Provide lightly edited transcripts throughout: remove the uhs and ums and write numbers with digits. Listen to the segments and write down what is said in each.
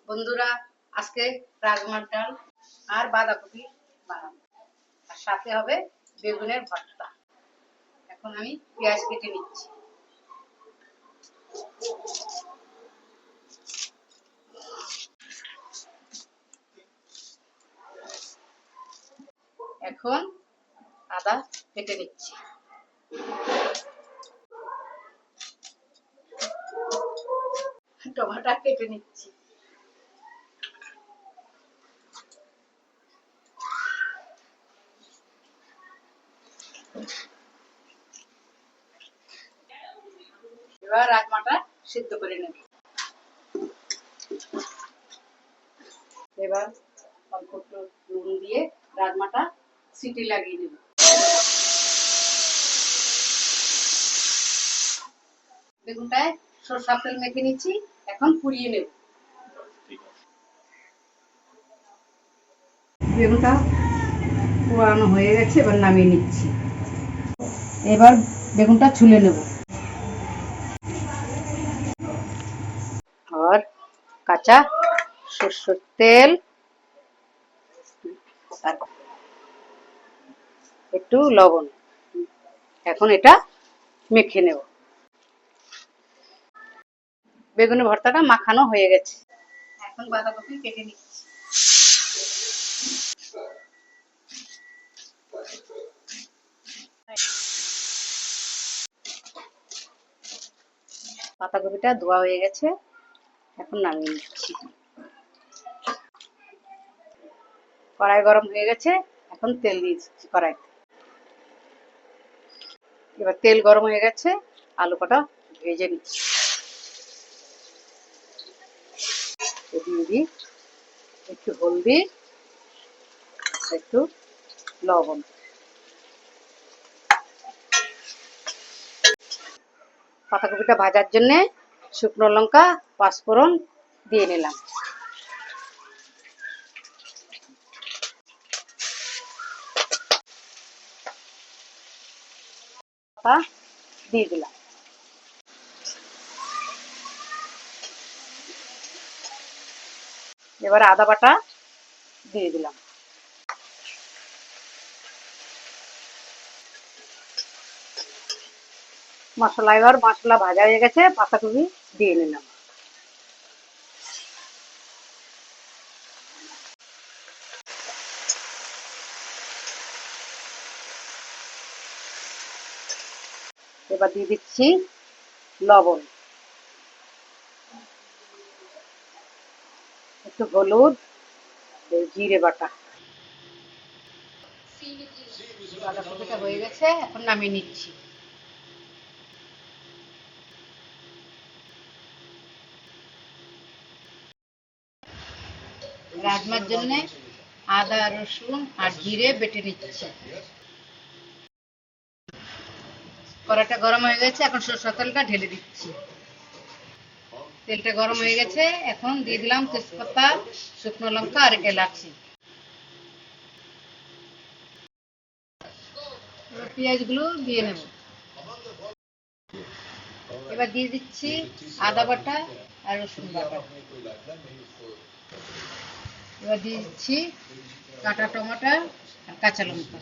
বন্ধুরা, আজকে রাজমার ডাল আর বাঁধাকপি বানাবো, আর সাথে হবে বেগুনের ভর্তা। এখন আমি পেঁয়াজ কেটে নিচ্ছি। এখন আদা কেটে নিচ্ছি। টমেটো কেটে নিচ্ছি। এবার রাজমাটা সিদ্ধ করে নেব। এবার অল্প একটু নুন দিয়ে রাজমাটা সিটি লাগিয়ে নেব। বেগুনটায় সরষের তেল মেখে নিচ্ছি, এখন পুড়িয়ে নেব। বেগুনটা পোড়ানো হয়ে গেছে, এবার নামিয়ে নিচ্ছি। এবার বেগুনটা ছুলে নেব। আর কাঁচা সরষের তেল, একটু লবণ, এখন এটা মেখে নেব। বেগুনের ভর্তাটা মাখানো হয়ে গেছে। এখন বাঁধাকপি কেটে নিচ্ছি। বাঁধাকপিটা ধোয়া হয়ে গেছে, এখন নামিয়ে নিচ্ছি। কড়াই গরম হয়ে গেছে, এখন তেল দিয়ে দিচ্ছি কড়াইতে। এবার তেল গরম হয়ে গেছে, আলু কটা ভেজে নিচ্ছি। দিয়ে দিই একটু হলদি, একটু লবণ। বাঁধাকপিটা ভাজার জন্য শুকনো লঙ্কা, পাঁচফোড়ন দিয়ে নিলাম। দিয়ে দিলাম। এবার আদা বাটা দিয়ে দিলাম। এবার মশলা ভাজা হয়ে গেছে, বাঁধাকপি দিয়ে নিলাম। এবার দিয়ে দিচ্ছি লবণ, একটু হলুদ, জিরে বাটা। বাঁধাকপিটা হয়ে গেছে, এখন নামিয়ে নিচ্ছি। রাজমার জন্য আদা, রসুন আর জিরে বেটে নিচ্ছি। কড়াইটা গরম হয়ে গেছে, এখন সরষের তেলটা ঢেলে দিচ্ছি। তেলটা গরম হয়ে গেছে, এখন দিয়ে দিলাম তেজপাতা, শুকনো লঙ্কা আর এলাচি। এবার পেঁয়াজগুলো দিয়ে নেব। এবার দিয়ে দিচ্ছি আদা বাটা আর রসুন বাটা। এবার দিয়ে দিচ্ছি কাটা টমেটো আর কাঁচা লঙ্কা।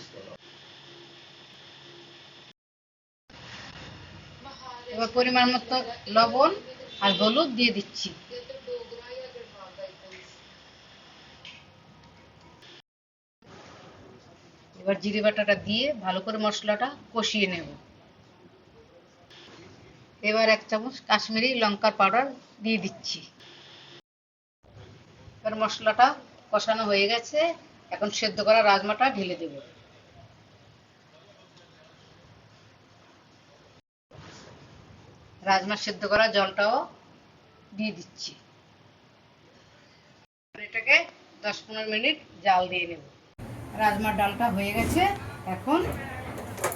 এবার পরিমাণ মতো লবণ আর হলুদ দিয়ে দিচ্ছি। এবার জিরে বাটাটা দিয়ে ভালো করে মশলাটা কষিয়ে নেব। এবার 1 চামচ কাশ্মীরি লঙ্কার পাউডার দিয়ে দিচ্ছি। এবার মশলাটা কষানো হয়ে গেছে, এখন সেদ্ধ করা রাজমাটা ঢেলে দেব। রাজমা সেদ্ধ করা জলটাও দিয়ে দিচ্ছি। এটাকে 10-15 মিনিট জাল দিয়ে নেব। রাজমার ডালটা হয়ে গেছে, এখন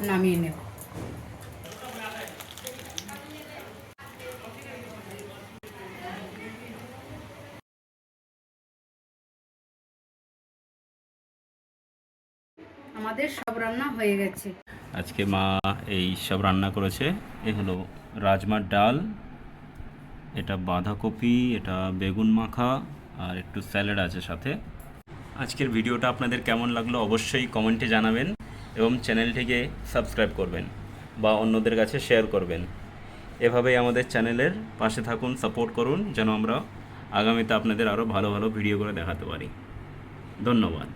নামিয়ে নেব। আমাদের সব রান্না হয়ে গেছে। আজকে মা এই সব রান্না করেছে। এ হলো রাজমার ডাল, এটা বাঁধাকপি, এটা বেগুন মাখা, আর একটু স্যালাড আছে সাথে। আজকের ভিডিওটা আপনাদের কেমন লাগলো অবশ্যই কমেন্টে জানাবেন এবং চ্যানেলটিকে সাবস্ক্রাইব করবেন বা অন্যদের কাছে শেয়ার করবেন। এভাবেই আমাদের চ্যানেলের পাশে থাকুন, সাপোর্ট করুন, যেন আমরা আগামীতে আপনাদের আরও ভালো ভালো ভিডিও করে দেখাতে পারি। ধন্যবাদ।